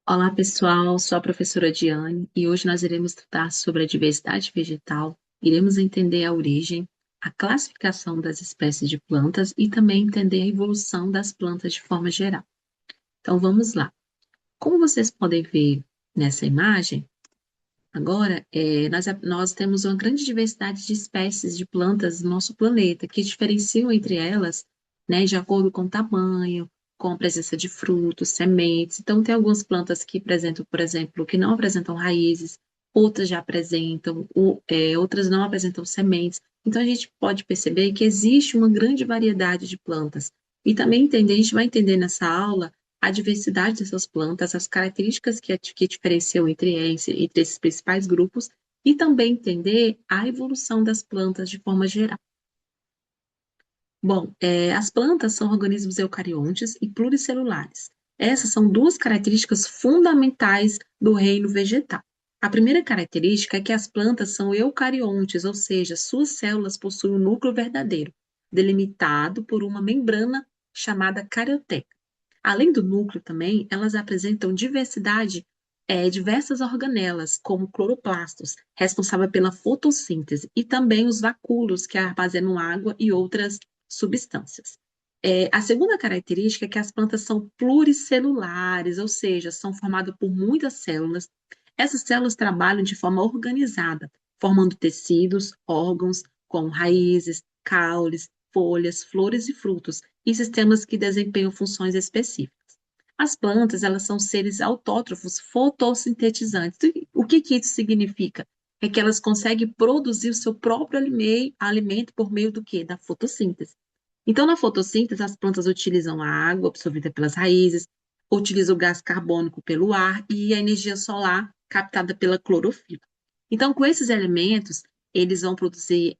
Olá, pessoal. Sou a professora Diane e hoje nós iremos tratar sobre a diversidade vegetal. Iremos entender a origem, a classificação das espécies de plantas e também entender a evolução das plantas de forma geral. Então, vamos lá. Como vocês podem ver nessa imagem, agora, nós temos uma grande diversidade de espécies de plantas no nosso planeta, que diferenciam entre elas, né, de acordo com o tamanho, com a presença de frutos, sementes. Então, tem algumas plantas que apresentam, por exemplo, que não apresentam raízes, outras já apresentam, outras não apresentam sementes. Então, a gente pode perceber que existe uma grande variedade de plantas. E também entender, a gente vai entender nessa aula a diversidade dessas plantas, as características que diferenciam entre esses principais grupos, e também entender a evolução das plantas de forma geral. Bom, as plantas são organismos eucariontes e pluricelulares. Essas são duas características fundamentais do reino vegetal. A primeira característica é que as plantas são eucariontes, ou seja, suas células possuem um núcleo verdadeiro, delimitado por uma membrana chamada carioteca. Além do núcleo também, elas apresentam diversas organelas, como cloroplastos, responsável pela fotossíntese, e também os vacúolos, que armazenam água e outras substâncias. A segunda característica é que as plantas são pluricelulares, ou seja, são formadas por muitas células. Essas células trabalham de forma organizada, formando tecidos, órgãos, como raízes, caules, folhas, flores e frutos, e sistemas que desempenham funções específicas. As plantas, elas são seres autótrofos fotossintetizantes. O que que isso significa? É que elas conseguem produzir o seu próprio alimento por meio do quê? Da fotossíntese. Então, na fotossíntese, as plantas utilizam a água absorvida pelas raízes, utilizam o gás carbônico pelo ar e a energia solar captada pela clorofila. Então, com esses elementos,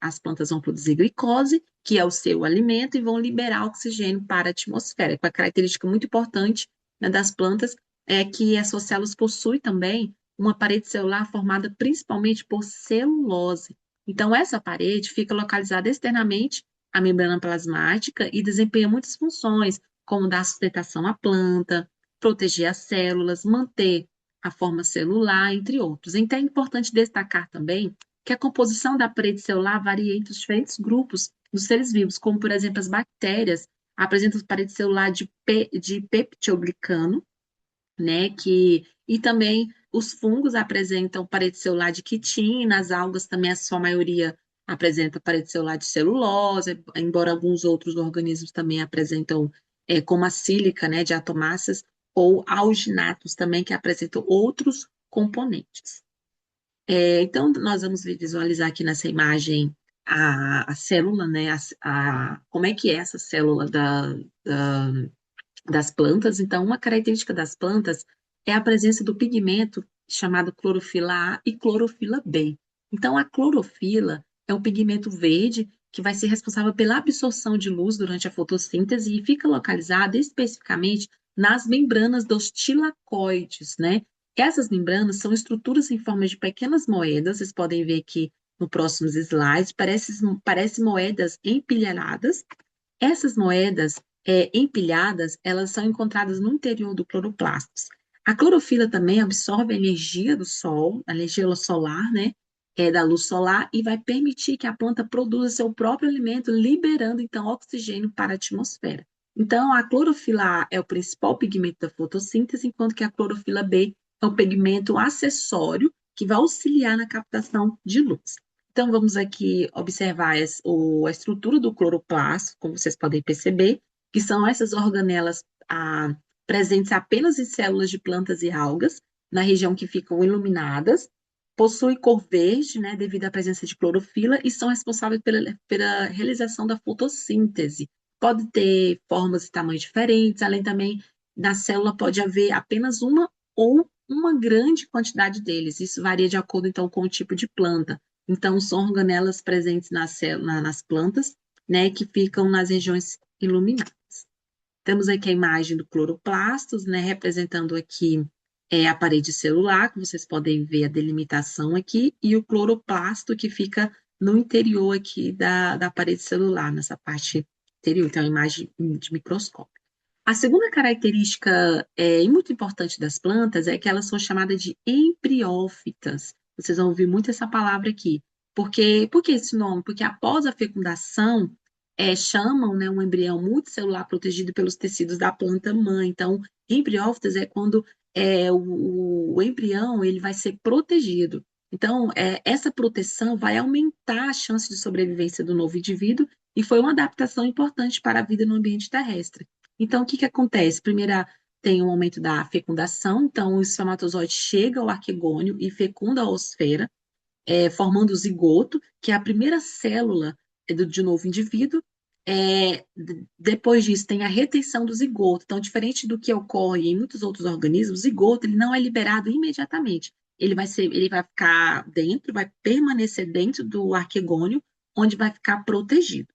as plantas vão produzir glicose, que é o seu alimento, e vão liberar oxigênio para a atmosfera. Uma característica muito importante, né, das plantas é que as suas células possuem também uma parede celular formada principalmente por celulose. Então, essa parede fica localizada externamente à membrana plasmática e desempenha muitas funções, como dar sustentação à planta, proteger as células, manter a forma celular, entre outros. Então, é importante destacar também que a composição da parede celular varia entre os diferentes grupos dos seres vivos, como, por exemplo, as bactérias apresentam parede celular de peptidoglicano, né, e também os fungos apresentam parede celular de quitina, as algas também, a sua maioria apresenta parede celular de celulose, embora alguns outros organismos também apresentam, como a sílica, né, de atomáceas, ou alginatos também, que apresentam outros componentes. Então, nós vamos visualizar aqui nessa imagem a célula, né, como é que é essa célula das plantas. Então, uma característica das plantas é a presença do pigmento chamado clorofila A e clorofila B. Então, a clorofila é um pigmento verde que vai ser responsável pela absorção de luz durante a fotossíntese e fica localizada especificamente nas membranas dos tilacoides, né? Essas membranas são estruturas em forma de pequenas moedas, vocês podem ver aqui no próximos slides, parece moedas empilhadas. Essas moedas empilhadas, elas são encontradas no interior do cloroplastos. A clorofila também absorve a energia do sol, a energia solar, né, da luz solar, e vai permitir que a planta produza seu próprio alimento, liberando, então, oxigênio para a atmosfera. Então, a clorofila A é o principal pigmento da fotossíntese, enquanto que a clorofila B é um pigmento acessório que vai auxiliar na captação de luz. Então, vamos aqui observar a estrutura do cloroplasto, como vocês podem perceber, que são essas organelas presentes apenas em células de plantas e algas, na região que ficam iluminadas, possuem cor verde, né, devido à presença de clorofila, e são responsáveis pela realização da fotossíntese. Pode ter formas e tamanhos diferentes, além também da célula pode haver apenas uma ou uma grande quantidade deles. Isso varia de acordo, então, com o tipo de planta. Então, são organelas presentes nas plantas, né, que ficam nas regiões iluminadas. Temos aqui a imagem do cloroplastos, né, representando aqui a parede celular, que vocês podem ver a delimitação aqui, e o cloroplasto, que fica no interior aqui da parede celular, nessa parte interior. Então, é uma imagem de microscópio. A segunda característica e muito importante das plantas é que elas são chamadas de embriófitas. Vocês vão ouvir muito essa palavra aqui. Por que esse nome? Porque após a fecundação, chamam, né, um embrião multicelular protegido pelos tecidos da planta mãe. Então, embriófitas é quando o embrião ele vai ser protegido. Então, essa proteção vai aumentar a chance de sobrevivência do novo indivíduo e foi uma adaptação importante para a vida no ambiente terrestre. Então, o que que acontece? Primeiro, tem o momento da fecundação, então o espermatozoide chega ao arquegônio e fecunda a osfera, formando o zigoto, que é a primeira célula de novo indivíduo. Depois disso, tem a retenção do zigoto. Então, diferente do que ocorre em muitos outros organismos, o zigoto ele não é liberado imediatamente. Ele vai ficar dentro, vai permanecer dentro do arquegônio, onde vai ficar protegido.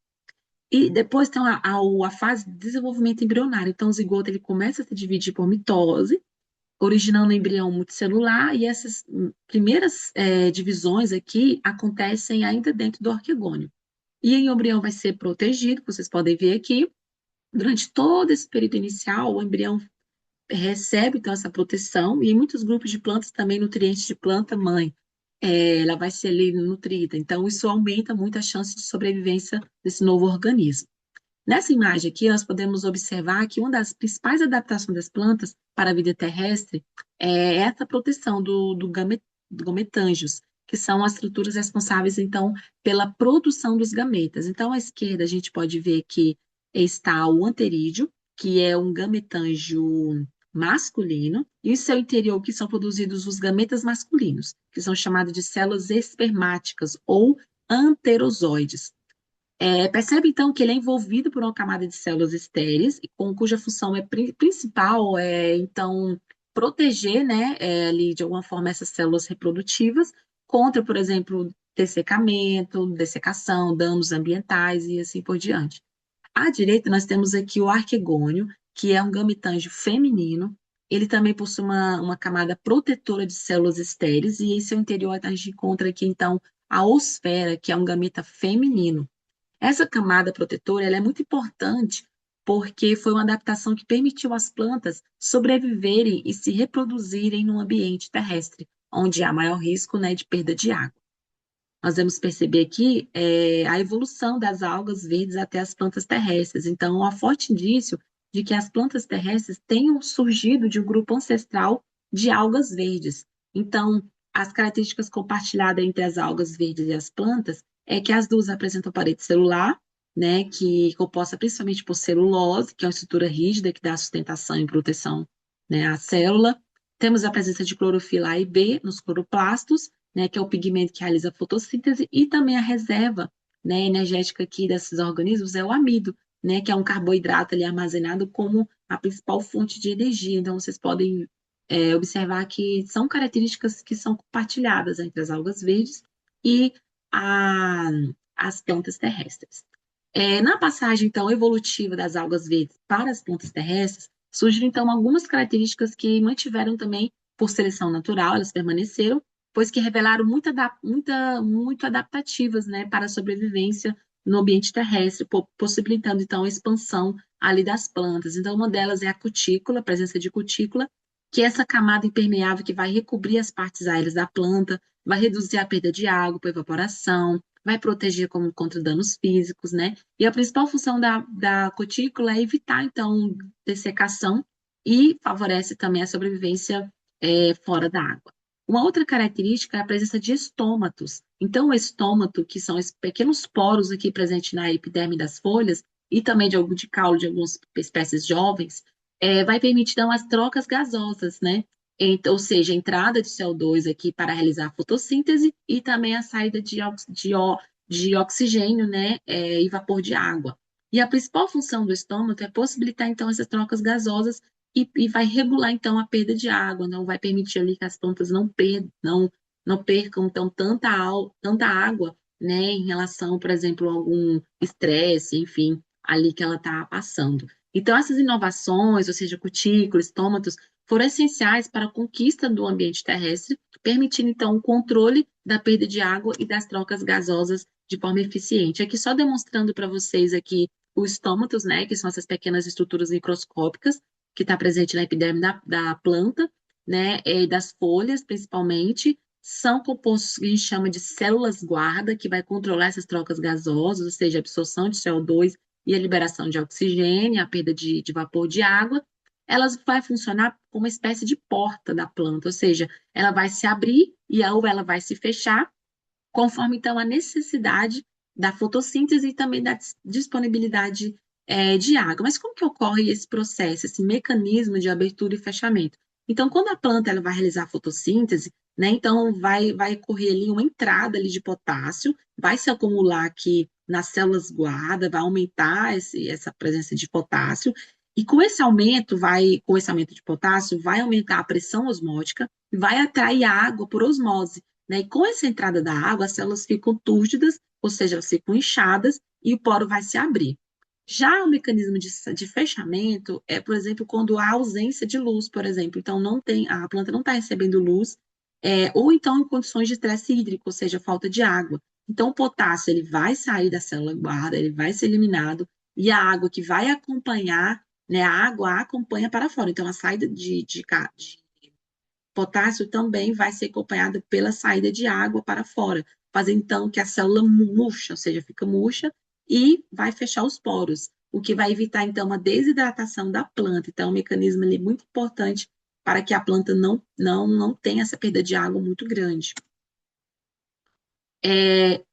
E depois tem a fase de desenvolvimento embrionário. Então, o zigoto ele começa a se dividir por mitose, originando o embrião multicelular, e essas primeiras divisões aqui acontecem ainda dentro do arquegônio. E o embrião vai ser protegido, vocês podem ver aqui. Durante todo esse período inicial, o embrião recebe, então, essa proteção, e em muitos grupos de plantas também, nutrientes de planta mãe, ela vai ser ali nutrida. Então, isso aumenta muito a chance de sobrevivência desse novo organismo. Nessa imagem aqui, nós podemos observar que uma das principais adaptações das plantas para a vida terrestre é essa proteção do gametângios, que são as estruturas responsáveis, então, pela produção dos gametas. Então, à esquerda, a gente pode ver que está o anterídeo, que é um gametângio masculino, e em seu interior que são produzidos os gametas masculinos, que são chamados de células espermáticas ou anterozoides. Percebe, então, que ele é envolvido por uma camada de células estéreis, cuja função principal é, então, proteger, né, ali, de alguma forma, essas células reprodutivas contra, por exemplo, dessecamento, dessecação, danos ambientais e assim por diante. À direita, nós temos aqui o arquegônio, que é um gametângio feminino. Ele também possui uma camada protetora de células estéreis, e em seu interior a gente encontra aqui, então, a osfera, que é um gameta feminino. Essa camada protetora ela é muito importante porque foi uma adaptação que permitiu às plantas sobreviverem e se reproduzirem no ambiente terrestre, onde há maior risco, né, de perda de água. Nós vamos perceber aqui a evolução das algas verdes até as plantas terrestres. Então, há forte indício de que as plantas terrestres tenham surgido de um grupo ancestral de algas verdes. Então, as características compartilhadas entre as algas verdes e as plantas é que as duas apresentam parede celular, né, que é composta principalmente por celulose, que é uma estrutura rígida que dá sustentação e proteção, né, à célula. Temos a presença de clorofila A e B nos cloroplastos, né, que é o pigmento que realiza a fotossíntese, e também a reserva, né, energética aqui desses organismos é o amido, né, que é um carboidrato ali armazenado como a principal fonte de energia. Então, vocês podem observar que são características que são compartilhadas entre as algas verdes e a, as plantas terrestres. Na passagem, então, evolutiva das algas verdes para as plantas terrestres, surgiram, então, algumas características que mantiveram também por seleção natural, elas permaneceram, pois que revelaram muito adaptativas, né, para a sobrevivência no ambiente terrestre, possibilitando, então, a expansão ali das plantas. Então, uma delas é a cutícula, a presença de cutícula, que é essa camada impermeável que vai recobrir as partes aéreas da planta, vai reduzir a perda de água por evaporação, vai proteger contra danos físicos, né? E a principal função da cutícula é evitar, então, dessecação e favorece também a sobrevivência fora da água. Uma outra característica é a presença de estômatos. Então, o estômato, que são esses pequenos poros aqui presentes na epiderme das folhas, e também de caule de algumas espécies jovens, vai permitir, então, as trocas gasosas, né? Então, ou seja, a entrada de CO2 aqui para realizar a fotossíntese e também a saída de oxigênio, né, e vapor de água. E a principal função do estômago é possibilitar, então, essas trocas gasosas e vai regular, então, a perda de água, não vai permitir ali que as plantas não percam, então, tanta água, né, em relação, por exemplo, a algum estresse, enfim, ali que ela está passando. Então, essas inovações, ou seja, cutículas, estômatos, foram essenciais para a conquista do ambiente terrestre, permitindo, então, o controle da perda de água e das trocas gasosas de forma eficiente. Aqui só demonstrando para vocês aqui o estômatos, né, que são essas pequenas estruturas microscópicas que está presente na epiderme da planta, né, e das folhas, principalmente, são compostos que a gente chama de células guarda, que vai controlar essas trocas gasosas, ou seja, a absorção de CO2 e a liberação de oxigênio, a perda de vapor de água. Elas vai funcionar como uma espécie de porta da planta, ou seja, ela vai se abrir ou ela vai se fechar, conforme então a necessidade da fotossíntese e também da disponibilidade de água. Mas como que ocorre esse processo, esse mecanismo de abertura e fechamento? Então, quando a planta ela vai realizar a fotossíntese, né, então vai ocorrer ali uma entrada ali de potássio, vai se acumular aqui nas células guarda, vai aumentar essa presença de potássio, e com esse aumento de potássio, vai aumentar a pressão osmótica e vai atrair água por osmose, né? E com essa entrada da água, as células ficam túrgidas, ou seja, elas ficam inchadas e o poro vai se abrir. Já o mecanismo de fechamento é, por exemplo, quando há ausência de luz, por exemplo. Então, a planta não está recebendo luz, ou então em condições de estresse hídrico, ou seja, falta de água. Então, o potássio ele vai sair da célula guarda, ele vai ser eliminado, e a água que vai acompanhar, né, a água acompanha para fora. Então, a saída de potássio também vai ser acompanhada pela saída de água para fora, fazendo então que a célula murcha, ou seja, fica murcha, e vai fechar os poros, o que vai evitar então uma desidratação da planta. Então, é um mecanismo ali muito importante para que a planta não tenha essa perda de água muito grande.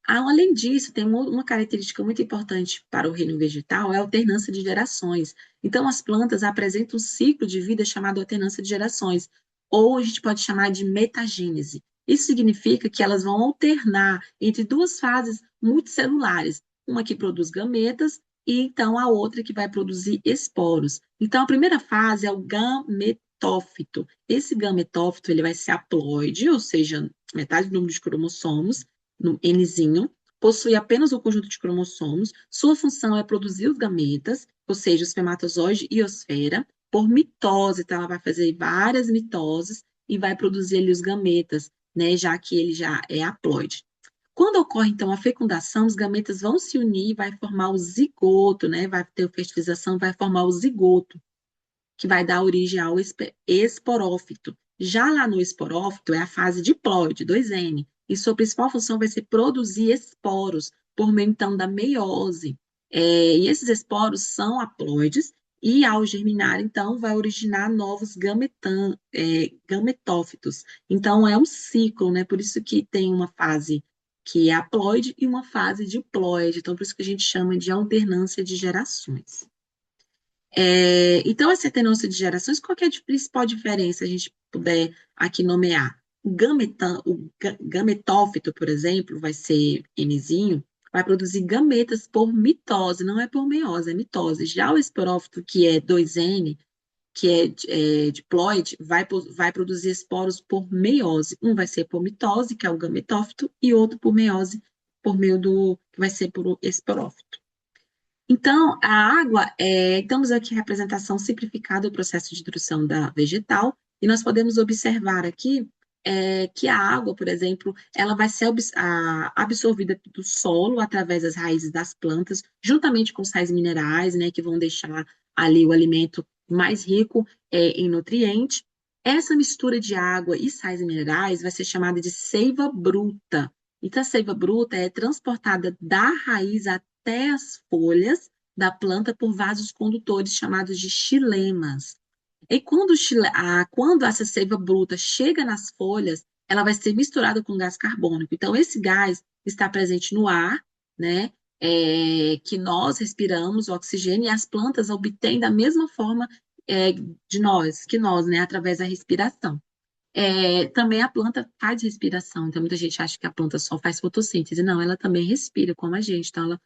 Além disso, tem uma característica muito importante para o reino vegetal, é a alternância de gerações. Então, as plantas apresentam um ciclo de vida chamado alternância de gerações, ou a gente pode chamar de metagênese. Isso significa que elas vão alternar entre duas fases multicelulares, uma que produz gametas e então a outra que vai produzir esporos. Então, a primeira fase é o gametófito. Esse gametófito ele vai ser haploide, ou seja, metade do número de cromossomos, no Nzinho, possui apenas o conjunto de cromossomos, sua função é produzir os gametas, ou seja, o espermatozoide e osfera, por mitose, então ela vai fazer várias mitoses e vai produzir ali os gametas, né, já que ele já é haploide. Quando ocorre, então, a fecundação, os gametas vão se unir e vai formar o zigoto, né, vai ter a fertilização, vai formar o zigoto, que vai dar origem ao esporófito. Já lá no esporófito é a fase diploide, 2N, e sua principal função vai ser produzir esporos por meio, então, da meiose. E esses esporos são haploides e, ao germinar, então, vai originar novos gametófitos. Então, é um ciclo, né? Por isso que tem uma fase que é haploide e uma fase diploide. Então, por isso que a gente chama de alternância de gerações. Então, essa alternância de gerações, qual que é a principal diferença, a gente puder aqui nomear? O gametófito, por exemplo, vai ser Nzinho, vai produzir gametas por mitose, não é por meiose, é mitose. Já o esporófito, que é 2N, que é diploide, vai produzir esporos por meiose. Um vai ser por mitose, que é o gametófito, e outro por meiose, por meio que vai ser por esporófito. Então, a água, estamos aqui a representação simplificada do processo de introdução da vegetal, e nós podemos observar aqui que a água, por exemplo, ela vai ser absorvida do solo através das raízes das plantas, juntamente com sais minerais, né, que vão deixar ali o alimento mais rico em nutrientes. Essa mistura de água e sais minerais vai ser chamada de seiva bruta. Então, a seiva bruta é transportada da raiz até as folhas da planta por vasos condutores chamados de xilemas. E quando essa seiva bruta chega nas folhas, ela vai ser misturada com gás carbônico. Então, esse gás está presente no ar, né? Que nós respiramos, o oxigênio, e as plantas obtêm da mesma forma que nós, né? Através da respiração. Também a planta faz respiração, então muita gente acha que a planta só faz fotossíntese. Não, ela também respira como a gente, então ela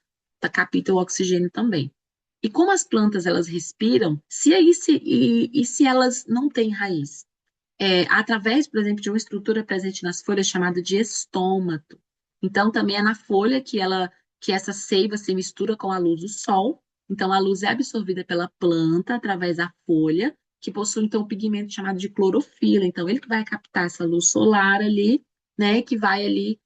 capta o oxigênio também. E como as plantas elas respiram, se elas não têm raiz? Através, por exemplo, de uma estrutura presente nas folhas chamada de estômato. Então, também é na folha que essa seiva se mistura com a luz do sol. Então, a luz é absorvida pela planta através da folha, que possui, então, um pigmento chamado de clorofila. Então, ele que vai captar essa luz solar ali, né, que vai ali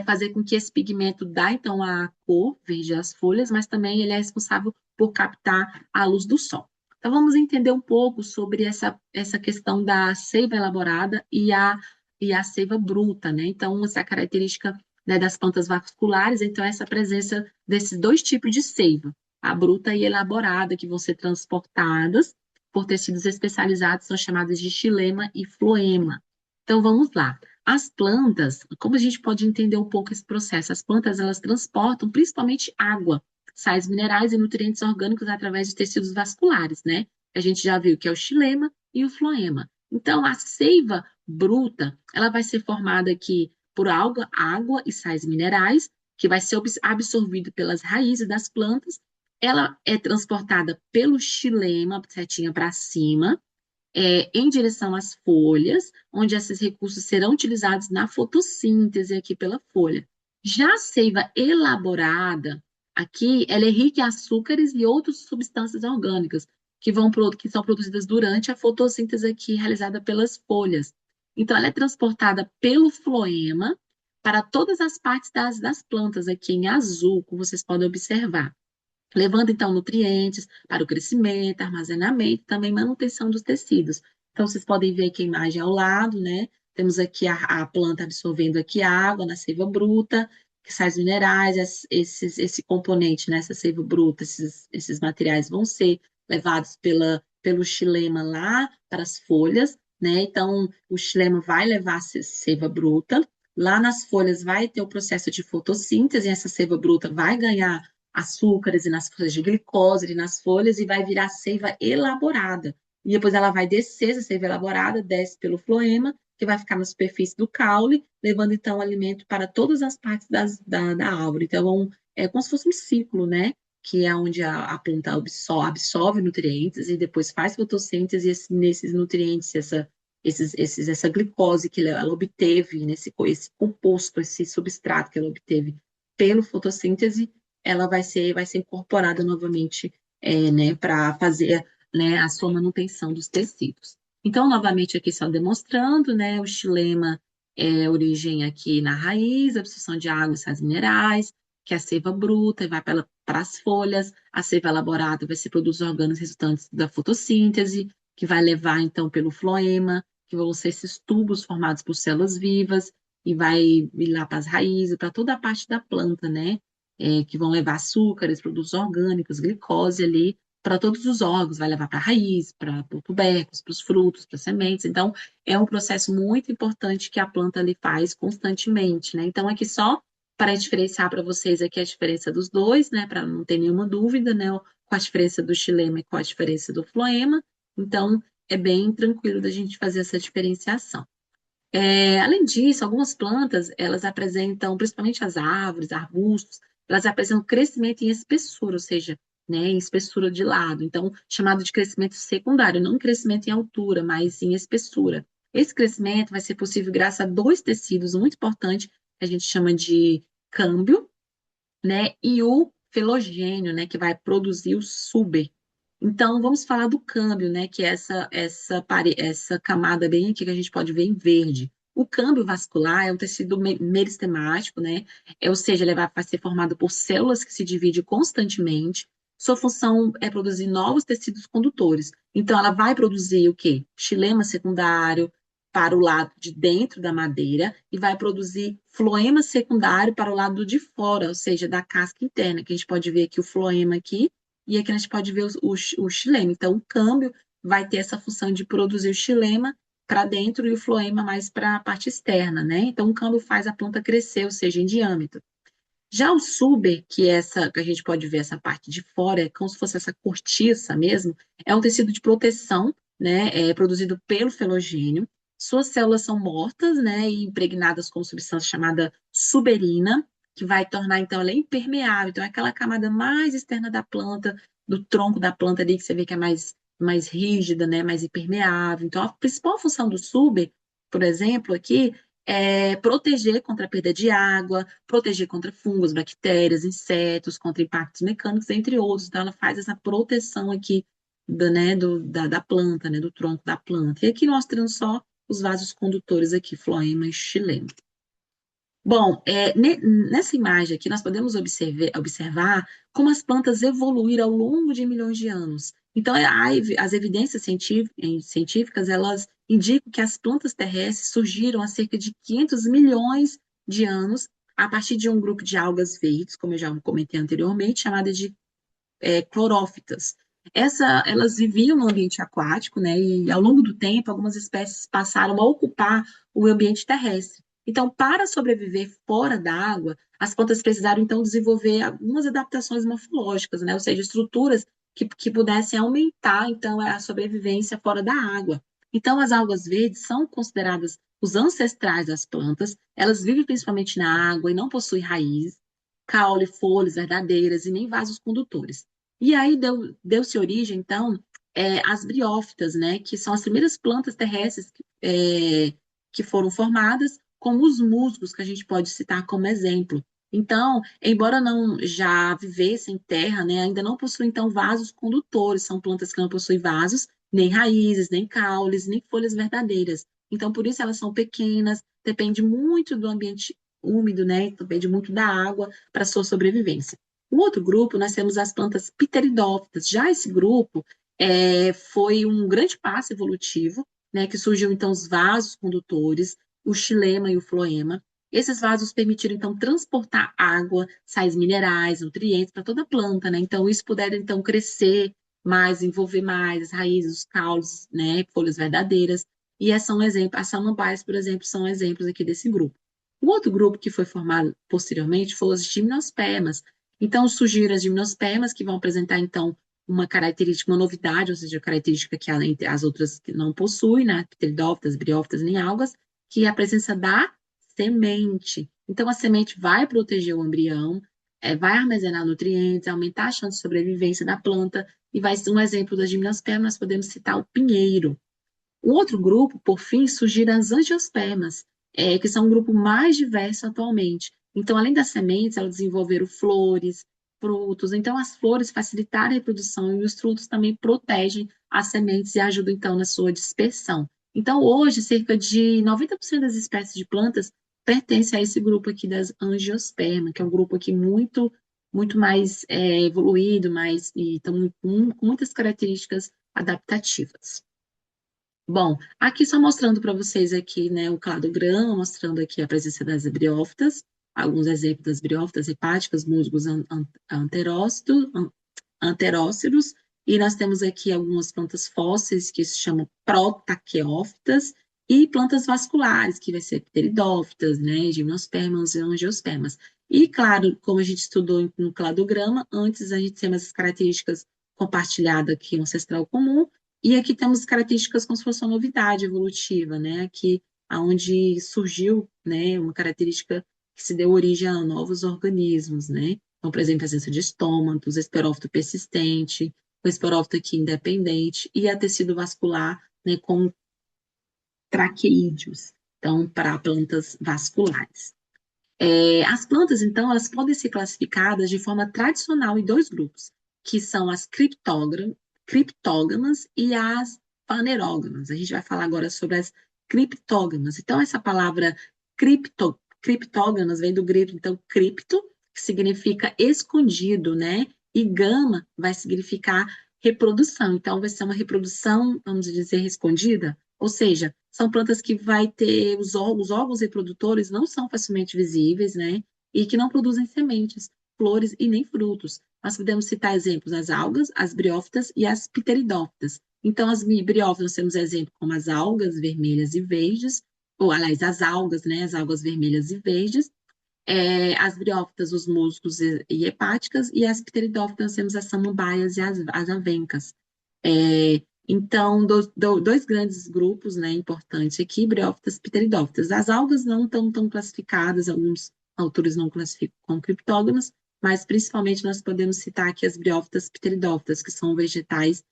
fazer com que esse pigmento dá, então, a cor verde às folhas, mas também ele é responsável por captar a luz do sol. Então, vamos entender um pouco sobre essa questão da seiva elaborada e a seiva bruta, né? Então, essa característica, né, das plantas vasculares, então, essa presença desses dois tipos de seiva, a bruta e elaborada, que vão ser transportadas por tecidos especializados, são chamadas de xilema e floema. Então, vamos lá. As plantas, como a gente pode entender um pouco esse processo? As plantas, elas transportam principalmente água, sais minerais e nutrientes orgânicos através de tecidos vasculares, né? A gente já viu que é o xilema e o floema. Então, a seiva bruta, ela vai ser formada aqui por água e sais minerais, que vai ser absorvido pelas raízes das plantas. Ela é transportada pelo xilema, setinha para cima, em direção às folhas, onde esses recursos serão utilizados na fotossíntese aqui pela folha. Já a seiva elaborada, aqui, ela é rica em açúcares e outras substâncias orgânicas que são produzidas durante a fotossíntese aqui realizada pelas folhas. Então, ela é transportada pelo floema para todas as partes das plantas aqui em azul, como vocês podem observar, levando então nutrientes para o crescimento, armazenamento, também manutenção dos tecidos. Então, vocês podem ver aqui a imagem ao lado, né? Temos aqui a planta absorvendo aqui a água na seiva bruta, que sais minerais, esse componente, né, essa seiva bruta, esses materiais vão ser levados pelo xilema lá para as folhas, né? Então, o xilema vai levar a seiva bruta, lá nas folhas vai ter o processo de fotossíntese, e essa seiva bruta vai ganhar açúcares e nas folhas de glicose e nas folhas e vai virar seiva elaborada. E depois ela vai descer, essa seiva elaborada desce pelo floema, que vai ficar na superfície do caule, levando então o alimento para todas as partes da árvore. Então, é como se fosse um ciclo, né? Que é onde a planta absorve nutrientes e depois faz fotossíntese e nesses nutrientes, essa glicose que ela obteve, esse composto, esse substrato que ela obteve pelo fotossíntese, ela vai ser incorporada novamente, né, para fazer, né, a sua manutenção dos tecidos. Então, novamente aqui só demonstrando, né, o xilema é origem aqui na raiz, absorção de água e sais minerais, que é a seiva bruta e vai para as folhas, a seiva elaborada vai ser produtos orgânicos resultantes da fotossíntese, que vai levar então pelo floema, que vão ser esses tubos formados por células vivas, e vai ir lá para as raízes, para toda a parte da planta, né? Que vão levar açúcares, produtos orgânicos, glicose ali, para todos os órgãos, vai levar para a raiz, para o tubérculos, para os frutos, para as sementes. Então, é um processo muito importante que a planta ali faz constantemente, né? Então, aqui só para diferenciar para vocês aqui a diferença dos dois, né? Para não ter nenhuma dúvida, né? Com a diferença do xilema e com a diferença do floema. Então, é bem tranquilo da gente fazer essa diferenciação. Além disso, algumas plantas, elas apresentam, principalmente as árvores, arbustos, elas apresentam crescimento em espessura, ou seja, né, em espessura de lado, então, chamado de crescimento secundário, não crescimento em altura, mas em espessura. Esse crescimento vai ser possível graças a dois tecidos muito importantes, que a gente chama de câmbio, né, e o felogênio, né, que vai produzir o suber. Então, vamos falar do câmbio, né, que é essa camada bem aqui que a gente pode ver em verde. O câmbio vascular é um tecido meristemático, né, ou seja, ele vai ser formado por células que se dividem constantemente. Sua função é produzir novos tecidos condutores. Então, ela vai produzir o quê? Xilema secundário, para o lado de dentro da madeira e vai produzir floema secundário para o lado de fora, ou seja, da casca interna, que a gente pode ver aqui o floema aqui, e aqui a gente pode ver o xilema. Então, o câmbio vai ter essa função de produzir o xilema para dentro e o floema mais para a parte externa, né? Então, o câmbio faz a planta crescer, ou seja, em diâmetro. Já o suber, que a gente pode ver essa parte de fora, é como se fosse essa cortiça mesmo, é um tecido de proteção, né, produzido pelo felogênio. Suas células são mortas, né, e impregnadas com substância chamada suberina, que vai tornar, então, ela impermeável. Então, é aquela camada mais externa da planta, do tronco da planta ali, que você vê que é mais rígida, né, mais impermeável. Então, a principal função do suber, por exemplo, aqui, é proteger contra a perda de água, proteger contra fungos, bactérias, insetos, contra impactos mecânicos, entre outros. Então, ela faz essa proteção aqui né, da planta, né, do tronco da planta. E aqui mostrando só os vasos condutores aqui, floema e xilema. Bom, nessa imagem aqui, nós podemos observar como as plantas evoluíram ao longo de milhões de anos. Então, as evidências científicas, elas indicam que as plantas terrestres surgiram há cerca de 500 milhões de anos, a partir de um grupo de algas verdes, como eu já comentei anteriormente, chamada de clorófitas. Elas viviam no ambiente aquático, né? E ao longo do tempo, algumas espécies passaram a ocupar o ambiente terrestre. Então, para sobreviver fora da água, as plantas precisaram então desenvolver algumas adaptações morfológicas, né? Ou seja, estruturas que pudessem aumentar então a sobrevivência fora da água. Então, as algas verdes são consideradas os ancestrais das plantas. Elas vivem principalmente na água e não possuem raiz, caule, folhas verdadeiras e nem vasos condutores. E aí deu-se origem, então, às briófitas, né, que são as primeiras plantas terrestres que foram formadas, como os musgos, que a gente pode citar como exemplo. Então, embora não já vivessem em terra, né, ainda não possuem, então, vasos condutores, são plantas que não possuem vasos, nem raízes, nem caules, nem folhas verdadeiras. Então, por isso elas são pequenas, depende muito do ambiente úmido, né, depende muito da água para sua sobrevivência. O outro grupo, nós temos as plantas pteridófitas. Já esse grupo foi um grande passo evolutivo, né, que surgiu então os vasos condutores, o xilema e o floema. Esses vasos permitiram então transportar água, sais minerais, nutrientes para toda a planta, né? Então isso puder então crescer mais, envolver mais as raízes, os caules, né, folhas verdadeiras. E essa é um exemplo, as samambaias, por exemplo, são exemplos aqui desse grupo. O outro grupo que foi formado posteriormente foram os gimnospermas. Então, surgiram as gimnospermas, que vão apresentar, então, uma característica, uma novidade, ou seja, característica que entre as outras que não possuem, né, pteridófitas, briófitas, nem algas, que é a presença da semente. Então, a semente vai proteger o embrião, vai armazenar nutrientes, aumentar a chance de sobrevivência da planta, e vai ser um exemplo das gimnospermas, nós podemos citar o pinheiro. O outro grupo, por fim, surgiram as angiospermas, que são um grupo mais diverso atualmente. Então, além das sementes, elas desenvolveram flores, frutos. Então, as flores facilitaram a reprodução e os frutos também protegem as sementes e ajudam, então, na sua dispersão. Então, hoje, cerca de 90% das espécies de plantas pertencem a esse grupo aqui das angiospermas, que é um grupo aqui muito mais evoluído, e então, com muitas características adaptativas. Bom, aqui só mostrando para vocês aqui, né, o cladograma, mostrando aqui a presença das briófitas, alguns exemplos das briófitas hepáticas, musgos anteróceros, e nós temos aqui algumas plantas fósseis que se chamam protaqueófitas, e plantas vasculares, que vai ser pteridófitas, né, gimnospermas e angiospermas. E, claro, como a gente estudou no cladograma, antes a gente tem as características compartilhadas aqui, ancestral comum, e aqui temos características como se fosse uma novidade evolutiva, né? Aqui, onde surgiu, né, uma característica que se deu origem a novos organismos, né? Então, por exemplo, a presença de estômatos, esperófito persistente, o esperófito aqui independente e a tecido vascular, né, com traqueídeos, então, para plantas vasculares. As plantas, então, elas podem ser classificadas de forma tradicional em dois grupos, que são as criptógamas e as fanerógamas. A gente vai falar agora sobre as criptógamas. Então, essa palavra criptógamas vem do grego, então, cripto, que significa escondido, né? E gama vai significar reprodução. Então, vai ser uma reprodução, vamos dizer, escondida, ou seja, são plantas que vai ter os órgãos reprodutores não são facilmente visíveis, né? E que não produzem sementes, flores e nem frutos. Nós podemos citar exemplos as algas, as briófitas e as pteridófitas. Então, as briófitas nós temos exemplo como as algas vermelhas e verdes, ou aliás, as algas, né? As algas vermelhas e verdes, as briófitas, os musgos e hepáticas, e as pteridófitas temos as samambaias e as avencas. Então, dois grandes grupos, né, importantes aqui, briófitas e pteridófitas. As algas não estão tão classificadas, alguns autores não classificam como criptógamas, mas principalmente nós podemos citar aqui as briófitas e pteridófitas, que são vegetais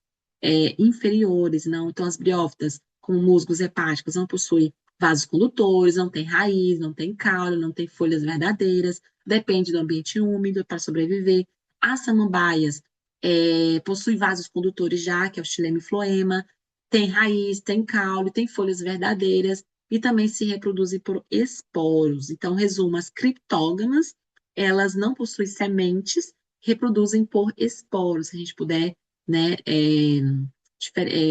inferiores, não? Então, as briófitas, com musgos hepáticos, não possuem vasos condutores, não tem raiz, não tem caule, não tem folhas verdadeiras, depende do ambiente úmido para sobreviver. As samambaias possuem vasos condutores já, que é o xilema e floema, tem raiz, tem caule, tem folhas verdadeiras, e também se reproduzem por esporos. Então, resumo, as criptógamas, elas não possuem sementes, reproduzem por esporos, se a gente puder, né,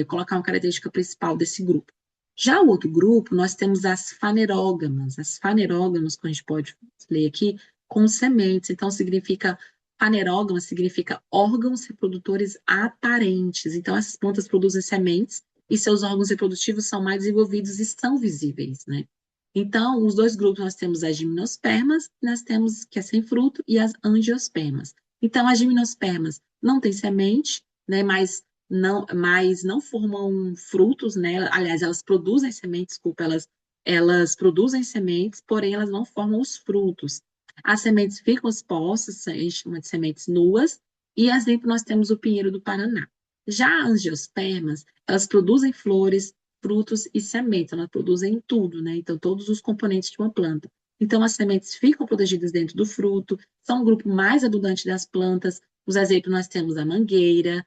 colocar uma característica principal desse grupo. Já o outro grupo, nós temos as fanerógamas. As fanerógamas, que a gente pode ler aqui, com sementes. Então, significa, fanerógama significa órgãos reprodutores aparentes. Então, essas plantas produzem sementes e seus órgãos reprodutivos são mais desenvolvidos e são visíveis, né? Então, os dois grupos, nós temos as gimnospermas, nós temos, que é sem fruto, e as angiospermas. Então, as gimnospermas não têm semente, né, mas não formam frutos, né? Aliás, elas produzem sementes, desculpa, elas produzem sementes, porém elas não formam os frutos. As sementes ficam expostas, a gente chama de sementes nuas, e exemplo nós temos o pinheiro do Paraná. Já as angiospermas, elas produzem flores, frutos e sementes, elas produzem tudo, né? Então, todos os componentes de uma planta. Então, as sementes ficam protegidas dentro do fruto, são o grupo mais abundante das plantas. Os exemplos nós temos a mangueira,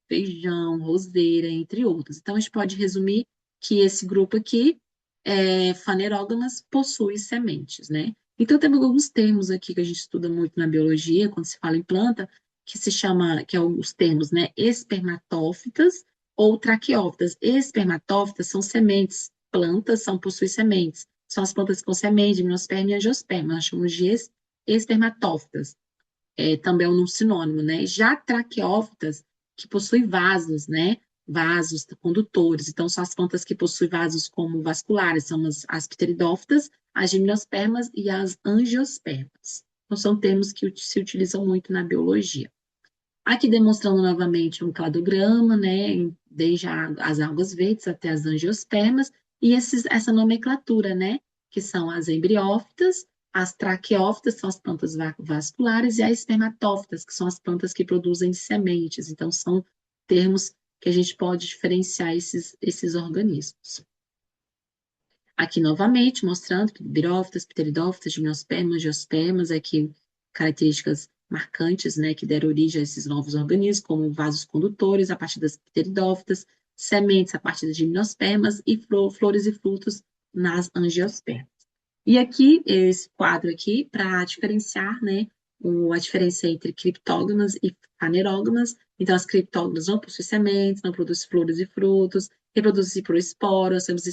feijão, roseira, entre outros. Então, a gente pode resumir que esse grupo aqui, fanerógamas, possui sementes, né? Então, temos alguns termos aqui que a gente estuda muito na biologia, quando se fala em planta, que se chama, que é os termos, né, espermatófitas ou traqueófitas. Espermatófitas são sementes, plantas possuem sementes. São as plantas com sementes, gimnosperma e angiosperma. Nós chamamos de espermatófitas. Também é um sinônimo, né? Já traqueófitas, que possuem vasos, né? Vasos condutores. Então, são as plantas que possuem vasos como vasculares, são as pteridófitas, as gimnospermas e as angiospermas. Então, são termos que se utilizam muito na biologia. Aqui demonstrando novamente um cladograma, né, desde as algas verdes até as angiospermas, e essa nomenclatura, né, que são as embriófitas, as traqueófitas, são as plantas vasculares, e as espermatófitas, que são as plantas que produzem sementes. Então, são termos que a gente pode diferenciar esses organismos. Aqui, novamente, mostrando birófitas, pteridófitas, gimnospermas, angiospermas, aqui características marcantes, né, que deram origem a esses novos organismos, como vasos condutores, a partir das pteridófitas, sementes a partir das gimnospermas e flores e frutos nas angiospermas. E aqui, esse quadro aqui, para diferenciar, né, a diferença entre criptógamas e fanerógamas. Então, as criptógamas não possuem sementes, não produzem flores e frutos, reproduzem por esporos, temos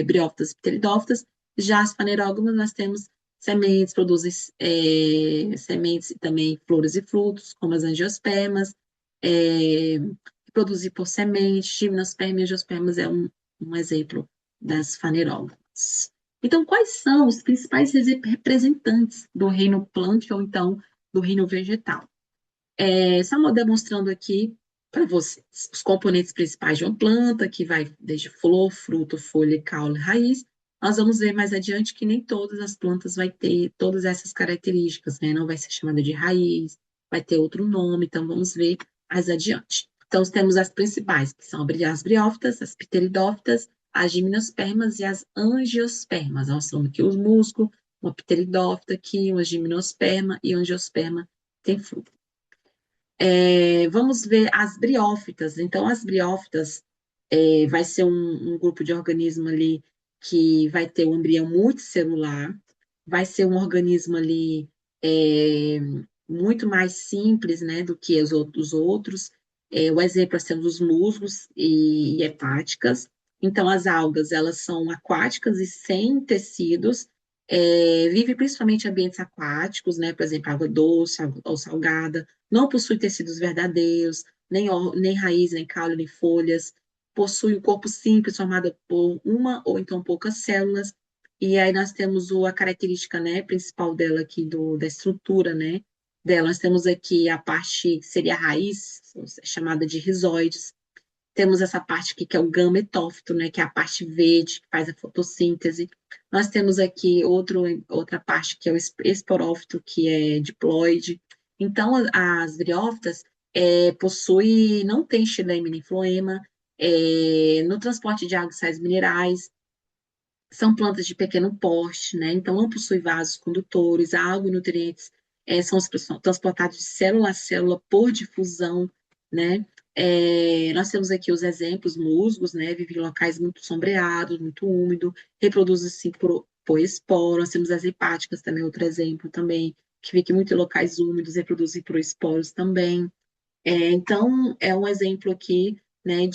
briófitas e pteridófitas. Já as fanerógamas, nós temos sementes, produzem sementes e também flores e frutos, como as angiospermas, produzir por semente, gimnosperma e angiospermas é um exemplo das fanerógamas. Então, quais são os principais representantes do reino plântico ou então do reino vegetal? Só demonstrando aqui para vocês os componentes principais de uma planta, que vai desde flor, fruto, folha, caule, raiz. Nós vamos ver mais adiante que nem todas as plantas vai ter todas essas características, né? Não vai ser chamada de raiz, vai ter outro nome, então vamos ver mais adiante. Então, temos as principais, que são as briófitas, as pteridófitas, as gimnospermas e as angiospermas. Nós temos aqui os músculos, uma pteridófita aqui, uma gimnosperma e angiosperma tem fruto. Vamos ver as briófitas. Então, as briófitas vai ser um grupo de organismo ali que vai ter um embrião multicelular, vai ser um organismo ali é, muito mais simples, né, do que os outros. O exemplo, nós temos os musgos e hepáticas. Então, as algas, elas são aquáticas e sem tecidos, vive principalmente em ambientes aquáticos, né, por exemplo, água doce ou salgada, não possui tecidos verdadeiros, nem raiz, nem caule, nem folhas, possui um corpo simples, formado por uma ou então poucas células, e aí nós temos a característica, né, principal dela aqui, da estrutura, né, dela. Nós temos aqui a parte que seria a raiz, chamada de rizóides. Temos essa parte aqui que é o gametófito, né, que é a parte verde, que faz a fotossíntese. Nós temos aqui outra parte que é o esporófito, que é diploide. Então, as briófitas não tem xilema nem floema, no transporte de água e sais minerais, são plantas de pequeno porte, né? Então não possui vasos condutores, a água e nutrientes são transportados de célula a célula por difusão, né? Nós temos aqui os exemplos, musgos, né? Vivem em locais muito sombreados, muito úmido, reproduzem-se por esporo. Nós temos as hepáticas também, outro exemplo também, que vivem muito em locais úmidos, reproduzem por esporos também. Então, é um exemplo aqui, né,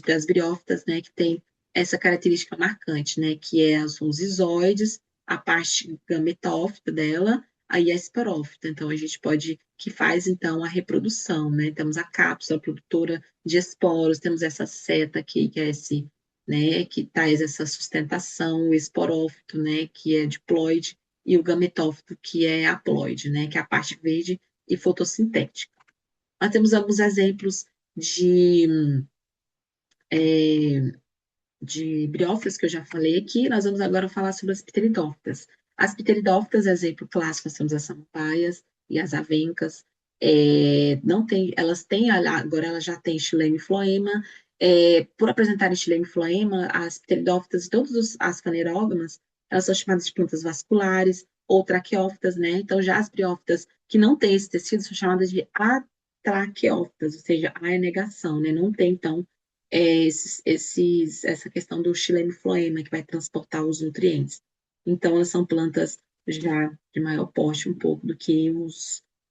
das briófitas, né, que tem essa característica marcante, né, que são os isoides, a parte gametófita dela, aí a esporófita. Então, a gente pode, que faz, então, a reprodução, né, temos a cápsula produtora de esporos, temos essa seta aqui, que é esse, né, que traz essa sustentação, o esporófito, né, que é diploide, e o gametófito, que é haploide, né, que é a parte verde e fotossintética. Nós temos alguns exemplos de, é, de briófitas que eu já falei aqui, nós vamos agora falar sobre as pteridófitas. As pteridófitas, exemplo clássico, nós temos as samambaias e as avencas, não tem, elas têm, agora elas já têm xilema e floema, por apresentarem xilema e floema, as pteridófitas e todas as fanerógamas, elas são chamadas de plantas vasculares ou traqueófitas, né? Então, já as briófitas que não têm esse tecido são chamadas de atraqueófitas, ou seja, a é negação, né? Não tem, então, essa questão do xilema e floema, que vai transportar os nutrientes. Então, elas são plantas já de maior porte um pouco do que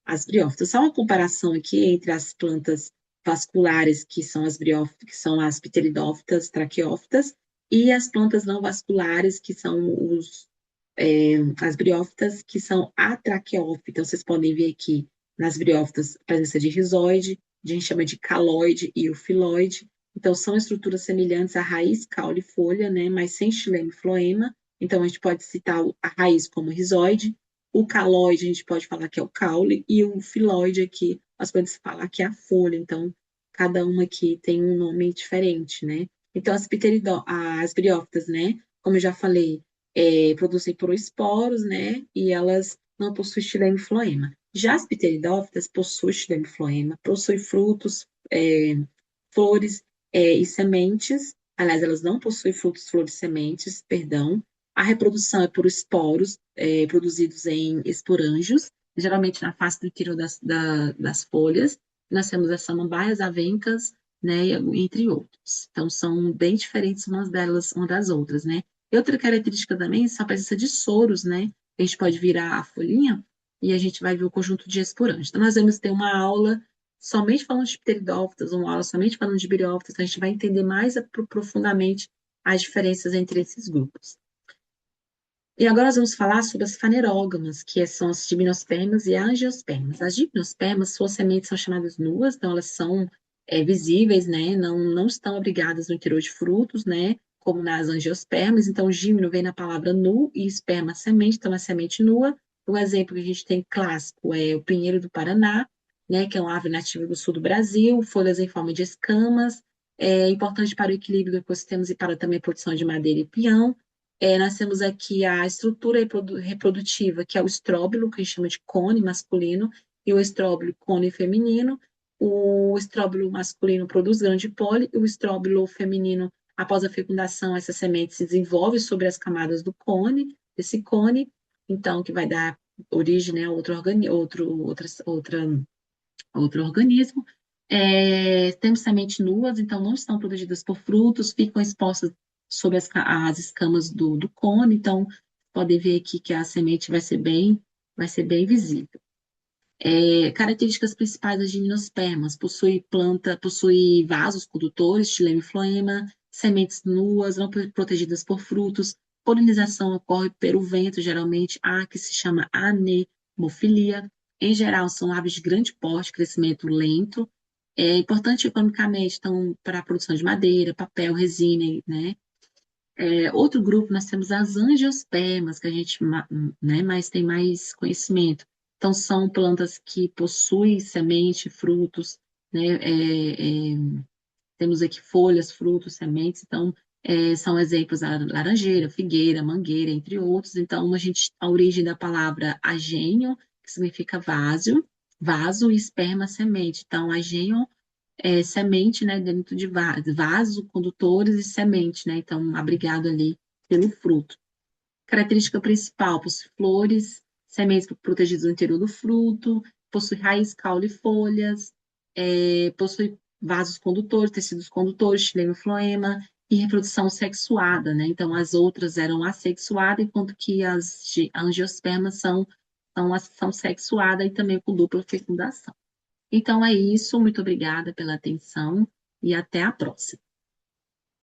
as briófitas. Só uma comparação aqui entre as plantas vasculares, que são as briófitas, que são as pteridófitas, traqueófitas, e as plantas não vasculares, que são as briófitas, que são atraqueófitas. Então, vocês podem ver aqui nas briófitas a presença de rizoide, a gente chama de caloide e o filoide. Então, são estruturas semelhantes à raiz, caule e folha, né, mas sem xilema e floema. Então, a gente pode citar a raiz como rizoide, o caloide a gente pode falar que é o caule, e o filoide aqui, nós podemos falar que é a folha. Então, cada uma aqui tem um nome diferente, né? Então, as briófitas, né, como eu já falei, produzem proesporos, né, e elas não possuem xilema e floema. Já as pteridófitas possuem xilema e floema, possuem frutos, flores e sementes. Aliás, elas não possuem frutos, flores e sementes, perdão. A reprodução é por esporos produzidos em esporângios, geralmente na face do interior das folhas. Nós temos as samambaias, avencas, né, entre outros. Então, são bem diferentes umas delas, uma das outras, né? E outra característica também é a presença de soros, né? A gente pode virar a folhinha e a gente vai ver o conjunto de esporângios. Então, nós vamos ter uma aula somente falando de pteridófitas, uma aula somente falando de briófitas, a gente vai entender mais profundamente as diferenças entre esses grupos. E agora nós vamos falar sobre as fanerógamas, que são as gimnospermas e angiospermas. As gimnospermas, suas sementes são chamadas nuas, então elas são visíveis, né? Não estão abrigadas no interior de frutos, né? Como nas angiospermas. Então, gímeno vem na palavra nu e esperma semente, então é semente nua. Um exemplo que a gente tem clássico é o pinheiro do Paraná, né? Que é uma ave nativa do sul do Brasil, folhas em forma de escamas, importante para o equilíbrio do ecossistema e para também a produção de madeira e peão. Nós temos aqui a estrutura reprodutiva, que é o estróbilo, que a gente chama de cone masculino, e o estróbilo cone feminino. O estróbilo masculino produz grão de pólen, e o estróbilo feminino, após a fecundação, essa semente se desenvolve sobre as camadas do cone, desse cone, então, que vai dar origem, né, a outro organismo. Temos sementes nuas, então não estão protegidas por frutos, ficam expostas sob as escamas do cone, então podem ver aqui que a semente vai ser bem visível. Características principais das gimnospermas: possui vasos condutores, xilema e floema, sementes nuas, não protegidas por frutos, polinização ocorre pelo vento, geralmente há que se chama anemofilia. Em geral, são aves de grande porte, crescimento lento, importante economicamente, então, para a produção de madeira, papel, resina, né? Outro grupo, nós temos as angiospermas, que a gente, né, mais tem mais conhecimento. Então, são plantas que possuem semente, frutos, né? Temos aqui folhas, frutos, sementes, então, são exemplos a laranjeira, figueira, mangueira, entre outros. Então, a origem da palavra agênio, que significa vaso e esperma, semente. Então, agênio semente, né, dentro de vaso, condutores e semente, né, então abrigado ali pelo fruto. Característica principal, possui flores, sementes protegidas no interior do fruto, possui raiz, caule e folhas, possui vasos condutores, tecidos condutores, xilema e floema, e reprodução sexuada, né? Então, as outras eram assexuadas, enquanto que as angiospermas são sexuadas e também com dupla fecundação. Então, é isso. Muito obrigada pela atenção e até a próxima.